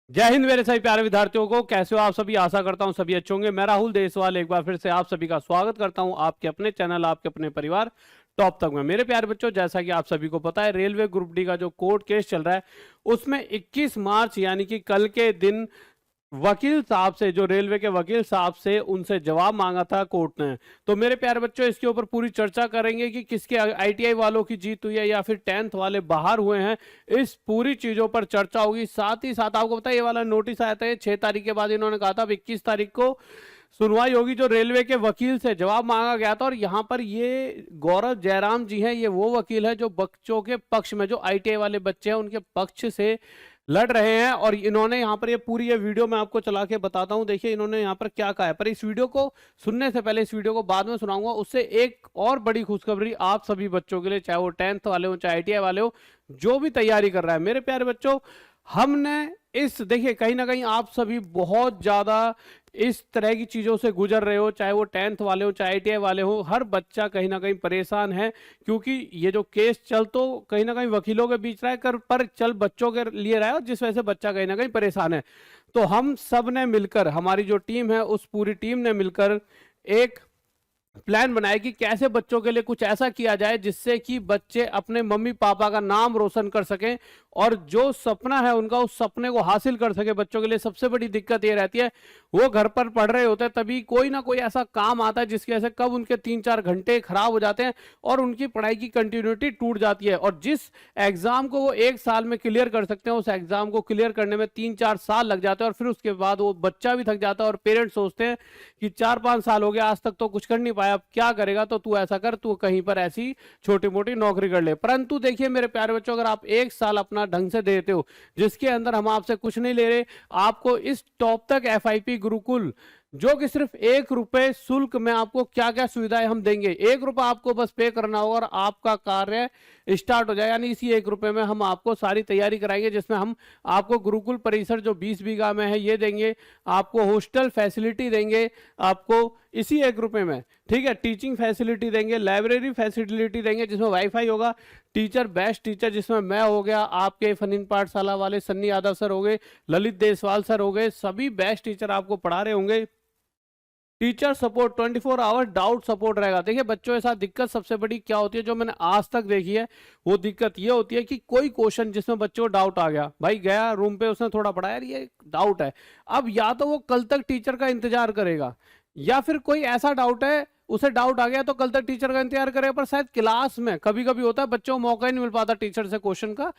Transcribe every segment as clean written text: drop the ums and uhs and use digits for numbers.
जय हिंद मेरे सभी प्यारे विद्यार्थियों को। कैसे हो आप सभी? आशा करता हूं सभी अच्छे होंगे। मैं राहुल देसवाल एक बार फिर से आप सभी का स्वागत करता हूं आपके अपने चैनल, आपके अपने परिवार टॉप तक में। मेरे प्यारे बच्चों, जैसा कि आप सभी को पता है, रेलवे ग्रुप डी का जो कोर्ट केस चल रहा है उसमें 21 मार्च यानी कि कल के दिन वकील साहब से, जो रेलवे के वकील साहब से, उनसे जवाब मांगा था कोर्ट ने। तो मेरे प्यारे बच्चों, इसके ऊपर पूरी चर्चा करेंगे कि किसके आईटीआई वालों की जीत हुई है या फिर 10th वाले बाहर हुए हैं। इस पूरी चीजों पर चर्चा होगी। साथ ही साथ आपको पता है, ये वाला नोटिस आया था 6 तारीख के बाद। इन्होंने कहा था 21 तारीख को सुनवाई होगी। जो रेलवे के वकील से जवाब मांगा गया था, और यहाँ पर ये गौरव जयराम जी हैं, ये वो वकील है जो बच्चों के पक्ष में, जो आईटीआई वाले बच्चे हैं उनके पक्ष से लड़ रहे हैं। और इन्होंने यहाँ पर ये वीडियो मैं आपको चला के बताता हूँ। देखिए इन्होंने यहाँ पर क्या कहा है। पर इस वीडियो को सुनने से पहले, इस वीडियो को बाद में सुनाऊंगा, उससे एक और बड़ी खुशखबरी आप सभी बच्चों के लिए, चाहे वो 10th वाले हो, चाहे आईटीआई वाले हो, जो भी तैयारी कर रहा है। मेरे प्यारे बच्चों, हमने देखिए कहीं ना कहीं आप सभी बहुत ज्यादा इस तरह की चीजों से गुजर रहे हो, चाहे वो 10th वाले हो, चाहे आईटीआई वाले हो। हर बच्चा कहीं ना कहीं परेशान है, क्योंकि ये जो केस चल तो कहीं ना कहीं वकीलों के बीच रहा है कर, पर चल बच्चों के लिए रहा है, जिस वजह से बच्चा कहीं ना कहीं परेशान है। तो हम सब ने मिलकर, हमारी जो टीम है उस पूरी टीम ने मिलकर एक प्लान बनाया कि कैसे बच्चों के लिए कुछ ऐसा किया जाए जिससे कि बच्चे अपने मम्मी पापा का नाम रोशन कर सकें और जो सपना है उनका, उस सपने को हासिल कर सके। बच्चों के लिए सबसे बड़ी दिक्कत ये रहती है, वो घर पर पढ़ रहे होते हैं, तभी कोई ना कोई ऐसा काम आता है जिसकी वजह से कब उनके 3-4 घंटे खराब हो जाते हैं और उनकी पढ़ाई की कंटिन्यूटी टूट जाती है। और जिस एग्जाम को वो 1 साल में क्लियर कर सकते हैं, उस एग्जाम को क्लियर करने में 3-4 साल लग जाते हैं। और फिर उसके बाद वो बच्चा भी थक जाता है और पेरेंट्स सोचते हैं कि 4-5 साल हो गया, आज तक तो कुछ कर नहीं पाया, अब क्या करेगा? तो तू ऐसा कर, तू कहीं पर ऐसी छोटी मोटी नौकरी कर ले। परंतु देखिए मेरे प्यारे बच्चों, अगर आप 1 साल अपना ढंग से देते हो, जिसके अंदर हम आपसे कुछ नहीं ले रहे, आपको इस टॉप तक एफआईपी गुरुकुल, जो कि सिर्फ 1 रुपए शुल्क में आपको क्या क्या सुविधाएं हम देंगे, 1 रुपया आपको बस पे करना होगा और आपका कार्य स्टार्ट हो जाए। यानी इसी 1 रुपए में हम आपको सारी तैयारी कराएंगे, जिसमें हम आपको गुरुकुल परिसर जो 20 बीघा में है ये देंगे, आपको हॉस्टल फैसिलिटी देंगे, आपको इसी 1 रुपए में, ठीक है, टीचिंग फैसिलिटी देंगे, लाइब्रेरी फैसिलिटी देंगे जिसमें वाईफाई होगा, टीचर, बेस्ट टीचर जिसमें मैं हो गया, आपके फनीन पाठशाला वाले सन्नी यादव सर हो गए, ललित देसवाल सर हो गए, सभी बेस्ट टीचर आपको पढ़ा रहे होंगे। Teacher support 24 hour doubt support रहेगा। देखिए बच्चों के साथ दिक्कत सबसे बड़ी क्या होती है, जो मैंने आज तक देखी है, वो दिक्कत ये होती है कि कोई क्वेश्चन जिसमें बच्चों को डाउट आ गया, भाई गया रूम पे, उसने थोड़ा पढ़ा, यार ये डाउट है, अब या तो वो कल तक टीचर का इंतजार करेगा, या फिर कोई ऐसा डाउट है, उसे डाउट आ गया तो कल तक टीचर का इंतजार करेगा। पर शायद क्लास में कभी कभी होता है, बच्चों को मौका ही नहीं मिल पाता टीचर से क्वेश्चन का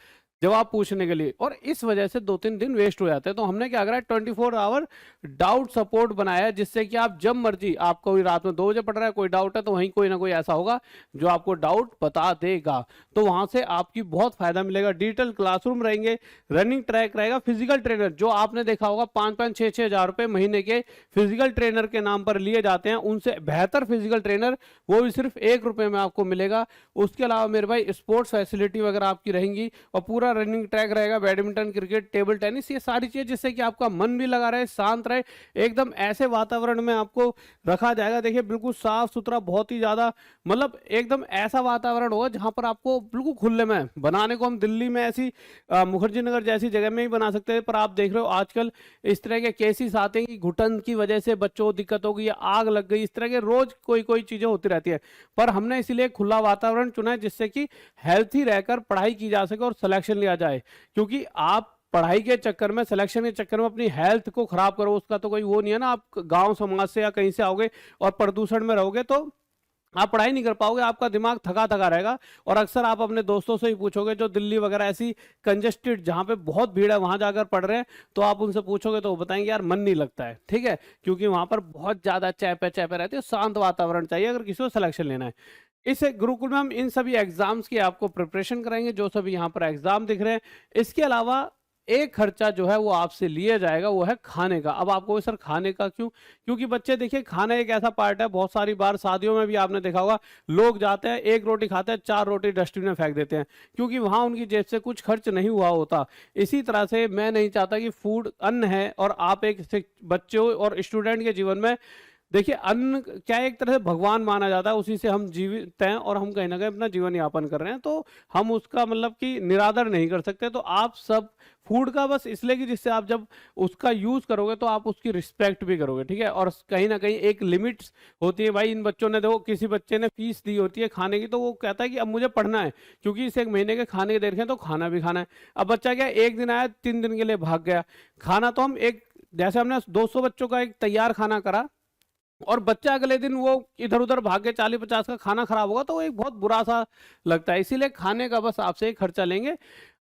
जवाब पूछने के लिए, और इस वजह से 2-3 दिन वेस्ट हो जाते हैं। तो हमने क्या करा है, 24 आवर डाउट सपोर्ट बनाया है, जिससे कि आप जब मर्जी, आपको भी रात में 2 बजे पढ़ रहा है, कोई डाउट है, तो वहीं कोई ना कोई ऐसा होगा जो आपको डाउट बता देगा। तो वहां से आपकी बहुत फायदा मिलेगा। डिजिटल क्लासरूम रहेंगे, रनिंग ट्रैक रहेगा, फिजिकल ट्रेनर, जो आपने देखा होगा 5-5, 6-6 हजार रुपए महीने के फिजिकल ट्रेनर के नाम पर लिए जाते हैं, उनसे बेहतर फिजिकल ट्रेनर, वो भी सिर्फ 1 रुपए में आपको मिलेगा। उसके अलावा मेरे भाई स्पोर्ट्स फैसिलिटी वगैरह आपकी रहेंगी, और पूरा रनिंग ट्रैक रहेगा, बैडमिंटन, क्रिकेट, टेबल टेनिस, ये सारी चीजें, जिससे कि आपका मन भी लगा रहे, शांत रहे, एकदम ऐसे वातावरण में आपको रखा जाएगा। देखिए बिल्कुल साफ सुथरा, बहुत ही ज्यादा, मतलब एकदम ऐसा वातावरण होगा जहां पर आपको बिल्कुल खुले में बनाने को, हम दिल्ली में ऐसी मुखर्जी नगर जैसी जगह में ही बना सकते हैं, पर आप देख रहे हो आजकल इस तरह के केसेस आते हैं कि घुटन की वजह से बच्चों को दिक्कत हो गई या आग लग गई, इस तरह के रोज कोई कोई चीजें होती रहती है। पर हमने इसीलिए खुला वातावरण चुना है, जिससे कि हेल्थी रहकर पढ़ाई की जा सके और सिलेक्शन लिया जाए। क्योंकि आप पढ़ाई के चक्कर में, सिलेक्शन के चक्कर में अपनी हेल्थ को खराब करो, उसका तो कोई वो नहीं है ना। आप गांव समाज से या कहीं से आओगे और प्रदूषण में रहोगे तो आप पढ़ाई नहीं कर पाओगे, आपका दिमाग थका थका रहेगा। और अक्सर आप अपने दोस्तों से ही पूछोगे जो दिल्ली वगैरह ऐसी कंजेस्टेड जहां पे बहुत भीड़ है वहां जाकर पढ़ रहे हैं, तो आप उनसे पूछोगे तो वो बताएंगे यार मन नहीं लगता है, ठीक है, क्योंकि वहां पर बहुत ज्यादा चहपे चहपे रहती है, शांत वातावरण चाहिए अगर किसी को सिलेक्शन लेना है। इस गुरुकुल में हम इन सभी एग्जाम्स की आपको प्रिपरेशन कराएंगे, जो सभी यहाँ पर एग्जाम दिख रहे हैं। इसके अलावा एक खर्चा जो है वो आपसे लिया जाएगा, वो है खाने का। अब आपको सर खाने का क्यों? क्योंकि बच्चे देखिए, खाना एक ऐसा पार्ट है, बहुत सारी बार शादियों में भी आपने देखा होगा, लोग जाते हैं 1 रोटी खाते हैं, 4 रोटी डस्टबिन में फेंक देते हैं, क्योंकि वहां उनकी जेब से कुछ खर्च नहीं हुआ होता। इसी तरह से मैं नहीं चाहता कि फूड, अन्न है और आप एक बच्चों और स्टूडेंट के जीवन में देखिए अन्न क्या है, एक तरह से भगवान माना जाता है, उसी से हम जीवित हैं और हम कहीं ना कहीं अपना जीवन यापन कर रहे हैं, तो हम उसका मतलब कि निरादर नहीं कर सकते। तो आप सब फूड का बस इसलिए कि जिससे आप जब उसका यूज करोगे तो आप उसकी रिस्पेक्ट भी करोगे, ठीक है। और कहीं ना कहीं एक लिमिट्स होती है भाई। इन बच्चों ने, देखो किसी बच्चे ने फीस दी होती है खाने की, तो वो कहता है कि अब मुझे पढ़ना है, क्योंकि इसे एक महीने के खाने के दे रखे हैं, तो खाना भी खाना है। अब बच्चा क्या, एक दिन आया 3 दिन के लिए भाग गया। खाना तो हम एक, जैसे हमने 200 बच्चों का एक तैयार खाना करा, और बच्चा अगले दिन वो इधर उधर भाग के 40-50 का खाना खराब होगा, तो वो एक बहुत बुरा सा लगता है। इसीलिए खाने का बस आपसे एक खर्चा लेंगे।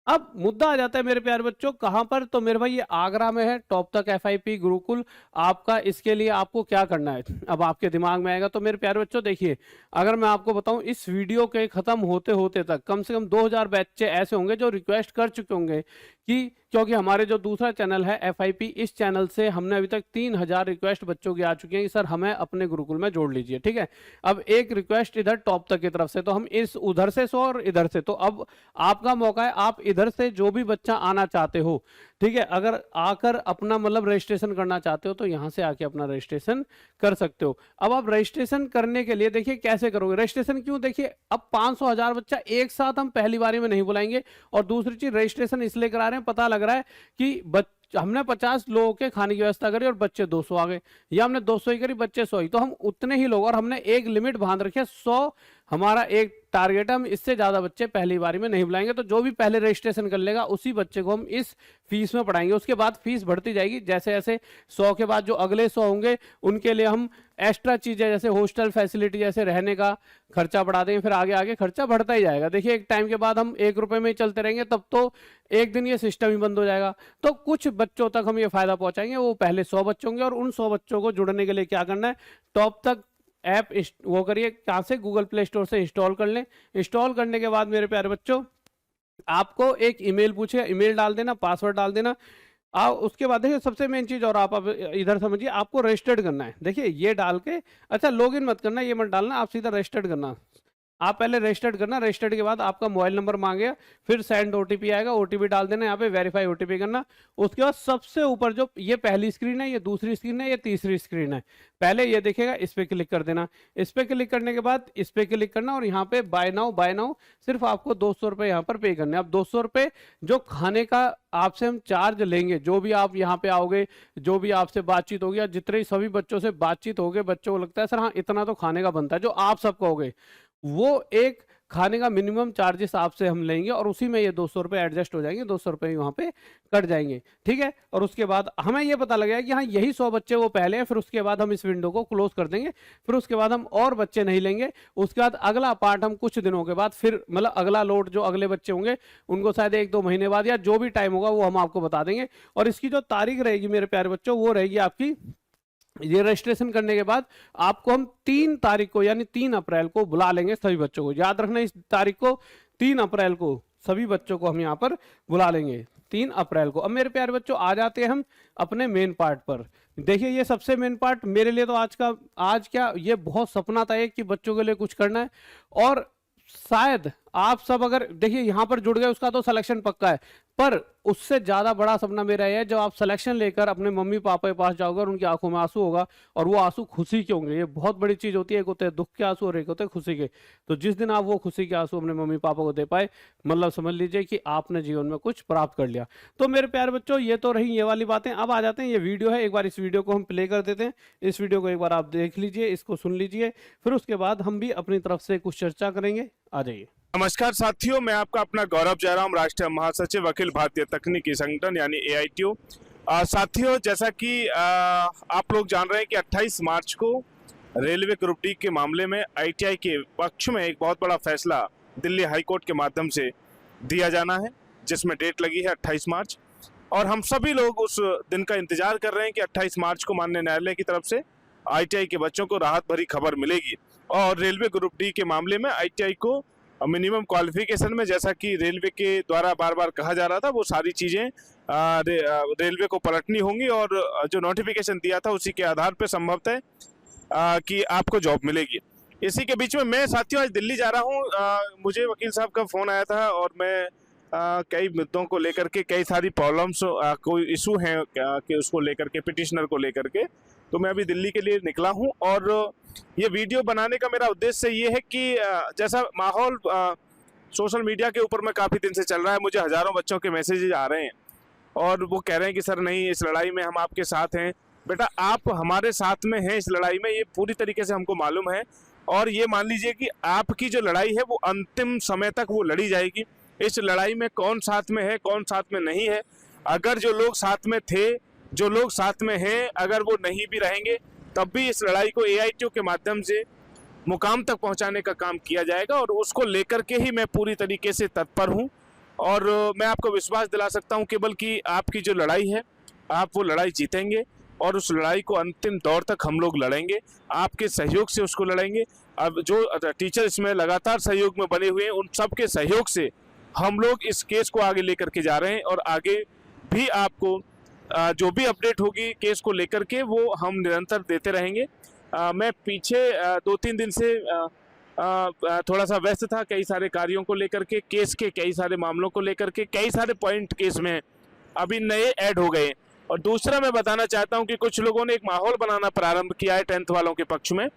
अब मुद्दा आ जाता है मेरे प्यारे बच्चों, कहां पर, तो मेरे भाई ये आगरा में है, टॉप तक FIP गुरुकुल आपका। इसके लिए आपको क्या करना है, अब आपके दिमाग में आएगा। तो मेरे प्यारे बच्चों देखिए, अगर मैं आपको बताऊं, इस वीडियो के खत्म होते होते तक कम से कम 2000 बच्चे ऐसे होंगे जो रिक्वेस्ट कर चुके होंगे कि, क्योंकि हमारे जो दूसरा चैनल है FIP, इस चैनल से हमने अभी तक 3000 रिक्वेस्ट बच्चों की आ चुकी हैं कि सर हमें अपने गुरुकुल में जोड़ लीजिए, ठीक है। अब एक रिक्वेस्ट इधर टॉप तक की तरफ से, तो हम इस उधर से 100 और इधर से, तो अब आपका मौका है, आप इधर से जो भी बच्चा आना चाहते हो, ठीक है, अगर आकर अपना मतलब रजिस्ट्रेशन करना चाहते हो तो यहां से आके अपना रजिस्ट्रेशन कर सकते हो। अब आप रजिस्ट्रेशन करने के लिए देखिए कैसे करोगे रजिस्ट्रेशन, क्यों, देखिए अब 500,000 बच्चा एक साथ हम पहली बारी में नहीं बुलाएंगे। और दूसरी चीज, रजिस्ट्रेशन इसलिए करा रहे हैं, पता लग रहा है कि हमने 50 लोगों के खाने की व्यवस्था करी और बच्चे 200 आ गए, या हमने 200 ही करी, बच्चे 100 ही, तो हम उतने ही लोग, और हमने एक लिमिट बांध रखी है 100 हमारा एक टारगेट है, हम इससे ज्यादा बच्चे पहली बारी में नहीं बुलाएंगे। तो जो भी पहले रजिस्ट्रेशन कर लेगा उसी बच्चे को हम इस फीस में पढ़ाएंगे। उसके बाद फीस बढ़ती जाएगी, जैसे जैसे 100 के बाद जो अगले 100 होंगे उनके लिए हम एक्स्ट्रा चीजें जैसे हॉस्टल फैसिलिटी, जैसे रहने का खर्चा बढ़ा देंगे, फिर आगे आगे खर्चा बढ़ता ही जाएगा। देखिए एक टाइम के बाद हम 1 रुपए में ही चलते रहेंगे, तब तो एक दिन ये सिस्टम ही बंद हो जाएगा। तो कुछ बच्चों तक हम ये फायदा पहुंचाएंगे, वो पहले 100 बच्चे होंगे, और उन 100 बच्चों को जुड़ने के लिए क्या करना है, टॉप तक ऐप वो करिए, कहां से, गूगल प्ले स्टोर से इंस्टॉल कर लें। इंस्टॉल करने के बाद मेरे प्यारे बच्चों, आपको एक ईमेल पूछे, ईमेल डाल देना, पासवर्ड डाल देना। उसके बाद देखिए सबसे मेन चीज, और आप अब इधर समझिए, आपको रजिस्टर्ड करना है। देखिए ये डाल के, अच्छा लॉगिन मत करना, ये मत डालना, आप सीधा रजिस्टर्ड करना। आप पहले रजिस्टर्ड करना, रजिस्टर्ड के बाद आपका मोबाइल नंबर मांगेगा, फिर सेंड OTP आएगा, OTP डाल देना, यहाँ पे वेरीफाई OTP करना। उसके बाद सबसे ऊपर जो ये पहली स्क्रीन है, ये दूसरी स्क्रीन है, ये तीसरी स्क्रीन है, पहले ये देखेगा, इस पे क्लिक कर देना। इस पे क्लिक करने के बाद इस पे क्लिक करना, और यहाँ पे बाय नाउ सिर्फ आपको 200 रुपए यहाँ पर पे करने। अब 200 रुपए जो खाने का आपसे हम चार्ज लेंगे, जो भी आप यहाँ पे आओगे, जो भी आपसे बातचीत होगी, या जितने सभी बच्चों से बातचीत होगे, बच्चों को लगता है सर हाँ इतना तो खाने का बनता है, जो आप सब कहोगे, वो एक खाने का मिनिमम चार्जेस आपसे हम लेंगे, और उसी में ये 200 रुपए एडजस्ट हो जाएंगे, 200 रुपए वहां पे कट जाएंगे, ठीक है। और उसके बाद हमें ये पता लगेगा कि हाँ यही 100 बच्चे वो पहले हैं, फिर उसके बाद हम इस विंडो को क्लोज कर देंगे, फिर उसके बाद हम और बच्चे नहीं लेंगे। उसके बाद अगला पार्ट हम कुछ दिनों के बाद, फिर मतलब अगला लोड जो अगले बच्चे होंगे उनको शायद 1-2 महीने बाद, या जो भी टाइम होगा वो हम आपको बता देंगे। और इसकी जो तारीख रहेगी मेरे प्यारे बच्चों, वो रहेगी आपकी, ये रजिस्ट्रेशन करने के बाद आपको हम 3 तारीख को, यानी 3 अप्रैल को बुला लेंगे सभी बच्चों को। याद रखना इस तारीख को, 3 अप्रैल को सभी बच्चों को हम यहाँ पर बुला लेंगे, 3 अप्रैल को। अब मेरे प्यारे बच्चों आ जाते हैं हम अपने मेन पार्ट पर। देखिए ये सबसे मेन पार्ट मेरे लिए तो आज क्या ये बहुत सपना था एक, कि बच्चों के लिए कुछ करना है। और शायद आप सब अगर देखिए यहाँ पर जुड़ गए उसका तो सिलेक्शन पक्का है, पर उससे ज्यादा बड़ा सपना मेरा ये है, जब आप सिलेक्शन लेकर अपने मम्मी पापा के पास जाओगे और उनकी आंखों में आंसू होगा, और वो आंसू खुशी के होंगे। ये बहुत बड़ी चीज होती है, एक होते हैं दुख के आंसू और एक होते हैं खुशी के। तो जिस दिन आप वो खुशी के आंसू अपने मम्मी पापा को दे पाए, मतलब समझ लीजिए कि आपने जीवन में कुछ प्राप्त कर लिया। तो मेरे प्यारे बच्चों ये तो रही ये वाली बातें। अब आ जाते हैं, ये वीडियो है, एक बार इस वीडियो को हम प्ले कर देते हैं। इस वीडियो को एक बार आप देख लीजिए, इसको सुन लीजिए, फिर उसके बाद हम भी अपनी तरफ से कुछ चर्चा करेंगे। आ जाइए। नमस्कार साथियों, मैं आपका अपना गौरव जयराम, राष्ट्रीय महासचिव अखिल भारतीय तकनीकी संगठन यानी AITU। साथियों, जैसा कि आप लोग जान रहे हैं कि 28 मार्च को रेलवे ग्रुप डी के मामले में ITI के पक्ष में एक बहुत बड़ा फैसला दिल्ली हाई कोर्ट के माध्यम से दिया जाना है, जिसमें डेट लगी है 28 मार्च। और हम सभी लोग उस दिन का इंतजार कर रहे हैं कि 28 मार्च को माननीय न्यायालय की तरफ से ITI के बच्चों को राहत भरी खबर मिलेगी। और रेलवे ग्रुप डी के मामले में ITI को मिनिमम क्वालिफिकेशन में, जैसा कि रेलवे के द्वारा बार बार कहा जा रहा था, वो सारी चीज़ें रेलवे को पलटनी होंगी, और जो नोटिफिकेशन दिया था उसी के आधार पर संभवतः कि आपको जॉब मिलेगी। इसी के बीच में मैं साथियों आज दिल्ली जा रहा हूँ। मुझे वकील साहब का फ़ोन आया था और मैं कई मुद्दों को लेकर के, कई सारी प्रॉब्लम्स, कोई इशू हैं कि उसको लेकर के, पिटिशनर को लेकर के, तो मैं अभी दिल्ली के लिए निकला हूं। और ये वीडियो बनाने का मेरा उद्देश्य ये है कि जैसा माहौल सोशल मीडिया के ऊपर में काफ़ी दिन से चल रहा है, मुझे हज़ारों बच्चों के मैसेजेस आ रहे हैं और वो कह रहे हैं कि सर नहीं, इस लड़ाई में हम आपके साथ हैं। बेटा, आप हमारे साथ में हैं इस लड़ाई में, ये पूरी तरीके से हमको मालूम है। और ये मान लीजिए कि आपकी जो लड़ाई है वो अंतिम समय तक वो लड़ी जाएगी। इस लड़ाई में कौन साथ में है, कौन साथ में नहीं है, अगर जो लोग साथ में थे, जो लोग साथ में हैं, अगर वो नहीं भी रहेंगे तब भी इस लड़ाई को AITU के माध्यम से मुकाम तक पहुंचाने का काम किया जाएगा। और उसको लेकर के ही मैं पूरी तरीके से तत्पर हूं। और मैं आपको विश्वास दिला सकता हूं केवल कि आपकी जो लड़ाई है, आप वो लड़ाई जीतेंगे और उस लड़ाई को अंतिम दौर तक हम लोग लड़ेंगे, आपके सहयोग से उसको लड़ेंगे। अब जो टीचर इसमें लगातार सहयोग में बने हुए हैं, उन सब के सहयोग से हम लोग इस केस को आगे लेकर के जा रहे हैं। और आगे भी आपको जो भी अपडेट होगी केस को लेकर के, वो हम निरंतर देते रहेंगे। मैं पीछे 2-3 दिन से थोड़ा सा व्यस्त था, कई सारे कार्यों को लेकर के, केस के कई सारे मामलों को लेकर के, कई सारे पॉइंट केस में अभी नए ऐड हो गए। और दूसरा मैं बताना चाहता हूं कि कुछ लोगों ने एक माहौल बनाना प्रारंभ किया है 10th वालों के पक्ष में,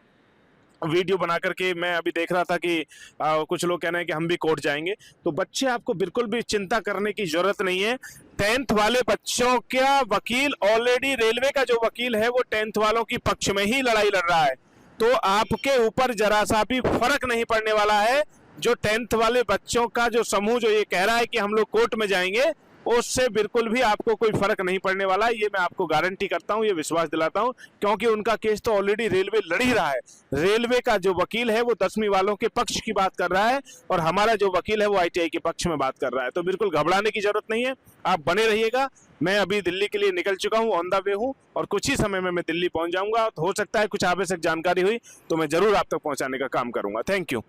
वीडियो बना करके। मैं अभी देख रहा था कि कुछ लोग कह रहे हैं कि हम भी कोर्ट जाएंगे। तो बच्चे, आपको बिल्कुल भी चिंता करने की जरूरत नहीं है। 10th वाले बच्चों का वकील ऑलरेडी, रेलवे का जो वकील है वो 10th वालों की पक्ष में ही लड़ाई लड़ रहा है। तो आपके ऊपर जरा सा भी फर्क नहीं पड़ने वाला है। जो 10th वाले बच्चों का जो समूह जो ये कह रहा है कि हम लोग कोर्ट में जाएंगे, उससे बिल्कुल भी आपको कोई फर्क नहीं पड़ने वाला है। ये मैं आपको गारंटी करता हूं, ये विश्वास दिलाता हूं, क्योंकि उनका केस तो ऑलरेडी रेलवे लड़ ही रहा है। रेलवे का जो वकील है वो 10वीं वालों के पक्ष की बात कर रहा है और हमारा जो वकील है वो ITI के पक्ष में बात कर रहा है। तो बिल्कुल घबराने की जरूरत नहीं है, आप बने रहिएगा। मैं अभी दिल्ली के लिए निकल चुका हूँ, ऑन द वे हूँ, और कुछ ही समय में मैं दिल्ली पहुंच जाऊंगा। हो सकता है कुछ आवश्यक जानकारी हुई तो मैं जरूर आप तक पहुंचाने का काम करूंगा। Thank you.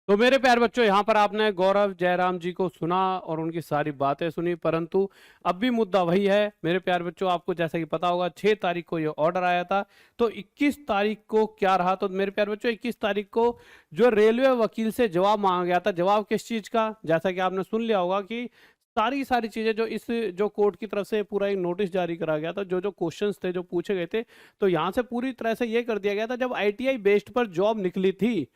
तो मेरे प्यारे बच्चों, यहाँ पर आपने गौरव जयराम जी को सुना और उनकी सारी बातें सुनी, परंतु अब भी मुद्दा वही है मेरे प्यारे बच्चों। आपको जैसा कि पता होगा 6 तारीख को ये ऑर्डर आया था, तो 21 तारीख को क्या रहा? तो मेरे प्यारे बच्चों, 21 तारीख को जो रेलवे वकील से जवाब मांगा गया था। जवाब किस चीज का? जैसा कि आपने सुन लिया होगा कि सारी चीजें जो कोर्ट की तरफ से पूरा एक नोटिस जारी करा गया था, जो क्वेश्चंस थे जो पूछे गए थे, तो यहाँ से पूरी तरह से ये कर दिया गया था, जब ITI बेस्ड पर जॉब निकली थी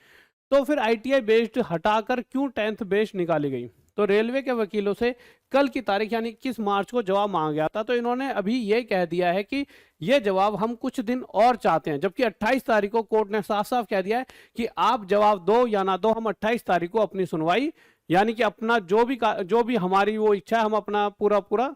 तो फिर ITI बेस्ड हटाकर क्यों 10th बेस्ड निकाली गई? तो रेलवे के वकीलों से कल की तारीख यानी 21 मार्च को जवाब मांगा गया था। तो इन्होंने अभी ये कह दिया है कि ये जवाब हम कुछ दिन और चाहते हैं, जबकि 28 तारीख को कोर्ट ने साफ साफ कह दिया है कि आप जवाब दो या ना दो, हम 28 तारीख को अपनी सुनवाई यानी कि अपना जो भी हमारी वो इच्छा है हम अपना पूरा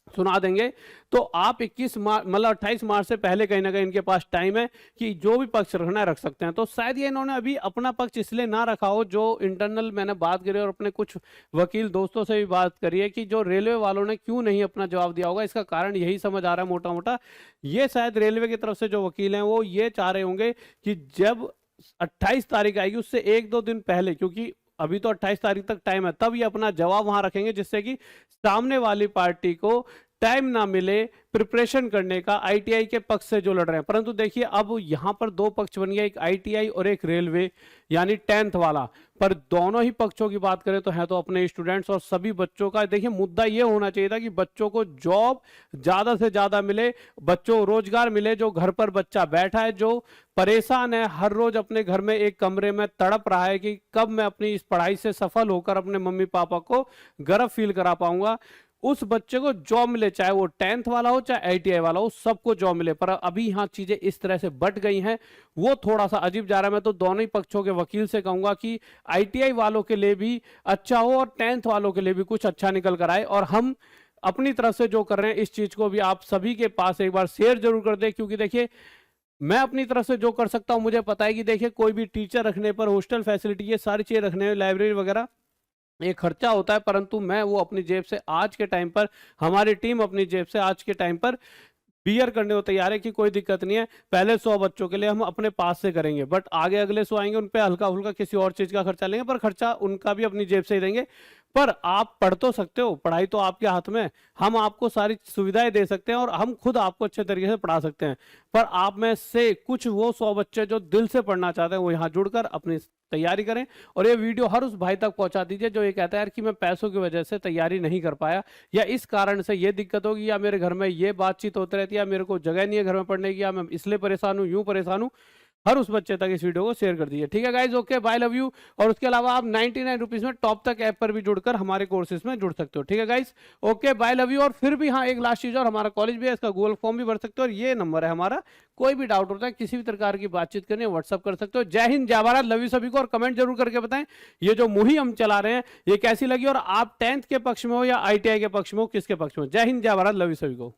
सुना देंगे। तो आप 21 मार्च मतलब 28 मार्च से पहले कहीं ना कहीं इनके पास टाइम है कि जो भी पक्ष रखना है रख सकते हैं। तो शायद ये इन्होंने अभी अपना पक्ष इसलिए ना रखा हो, जो इंटरनल मैंने बात करी और अपने कुछ वकील दोस्तों से भी बात करी है कि जो रेलवे वालों ने क्यों नहीं अपना जवाब दिया होगा, इसका कारण यही समझ आ रहा है मोटा मोटा। ये शायद रेलवे की तरफ से जो वकील हैं वो ये चाह रहे होंगे कि जब 28 तारीख आएगी उससे 1-2 दिन पहले, क्योंकि अभी तो 28 तारीख तक टाइम है, तब ये अपना जवाब वहां रखेंगे, जिससे कि सामने वाली पार्टी को टाइम ना मिले प्रिपरेशन करने का ITI के पक्ष से जो लड़ रहे हैं। परंतु देखिए अब यहां पर 2 पक्ष बन गया, एक ITI और एक रेलवे यानी 10th वाला। पर दोनों ही पक्षों की बात करें तो है तो अपने स्टूडेंट्स और सभी बच्चों का। देखिए मुद्दा ये होना चाहिए था कि बच्चों को जॉब ज्यादा से ज्यादा मिले, बच्चों को रोजगार मिले। जो घर पर बच्चा बैठा है, जो परेशान है, हर रोज अपने घर में एक कमरे में तड़प रहा है कि कब मैं अपनी इस पढ़ाई से सफल होकर अपने मम्मी पापा को गर्व फील करा पाऊंगा, उस बच्चे को जॉब मिले, चाहे वो 10th वाला हो चाहे ITI वाला हो, सबको जॉब मिले। पर अभी यहाँ चीजें इस तरह से बट गई हैं, वो थोड़ा सा अजीब जा रहा है। मैं तो दोनों ही पक्षों के वकील से कहूंगा कि ITI वालों के लिए भी अच्छा हो और 10th वालों के लिए भी कुछ अच्छा निकल कर आए। और हम अपनी तरफ से जो कर रहे हैं इस चीज को भी आप सभी के पास एक बार शेयर जरूर कर दे, क्योंकि देखिए मैं अपनी तरफ से जो कर सकता हूं, मुझे पता है कि देखिए कोई भी टीचर रखने पर, हॉस्टल फैसिलिटी, ये सारी चीजें रखने, लाइब्रेरी वगैरह, ये खर्चा होता है। परंतु मैं वो अपनी जेब से आज के टाइम पर, हमारी टीम अपनी जेब से आज के टाइम पर बियर करने को तैयार है कि कोई दिक्कत नहीं है, पहले 100 बच्चों के लिए हम अपने पास से करेंगे, बट आगे अगले 100 आएंगे उन पे हल्का फुल्का किसी और चीज का खर्चा लेंगे, पर खर्चा उनका भी अपनी जेब से ही देंगे। पर आप पढ़ तो सकते हो, पढ़ाई तो आपके हाथ में है, हम आपको सारी सुविधाएं दे सकते हैं और हम खुद आपको अच्छे तरीके से पढ़ा सकते हैं। पर आप में से कुछ वो 100 बच्चे जो दिल से पढ़ना चाहते हैं वो यहाँ जुड़कर अपनी तैयारी करें और ये वीडियो हर उस भाई तक पहुंचा दीजिए जो ये कहता है यार कि मैं पैसों की वजह से तैयारी नहीं कर पाया, या इस कारण से ये दिक्कत होगी, या मेरे घर में ये बातचीत होती रहती है, या मेरे को जगह नहीं है घर में पढ़ने की, या मैं इसलिए परेशान हूँ, यूं परेशान हूँ। हर उस बच्चे तक इस वीडियो को शेयर कर दीजिए। ठीक है guys, okay, bye, love you. और उसके अलावा आप 99 रुपीज में टॉप तक ऐप पर भी जुड़कर हमारे कोर्सेज में जुड़ सकते हो। ठीक है guys, okay, bye, love you. और फिर भी हाँ, एक लास्ट चीज, और हमारा कॉलेज भी है, इसका गूगल फॉर्म भी भर सकते हो, और ये नंबर है हमारा, कोई भी डाउट होता है, किसी भी प्रकार की बातचीत करनी है, व्हाट्सअप कर सकते हो। जय हिंद, जय भारत, लव यू सभी को। और कमेंट जरूर करके बताएं ये जो मुहिम हम चला रहे हैं ये कैसी लगी, और आप 10th के पक्ष में हो या ITI के पक्ष में हो, किसके पक्ष में हो। जय हिंद, जय भारत, लव यू सभी को।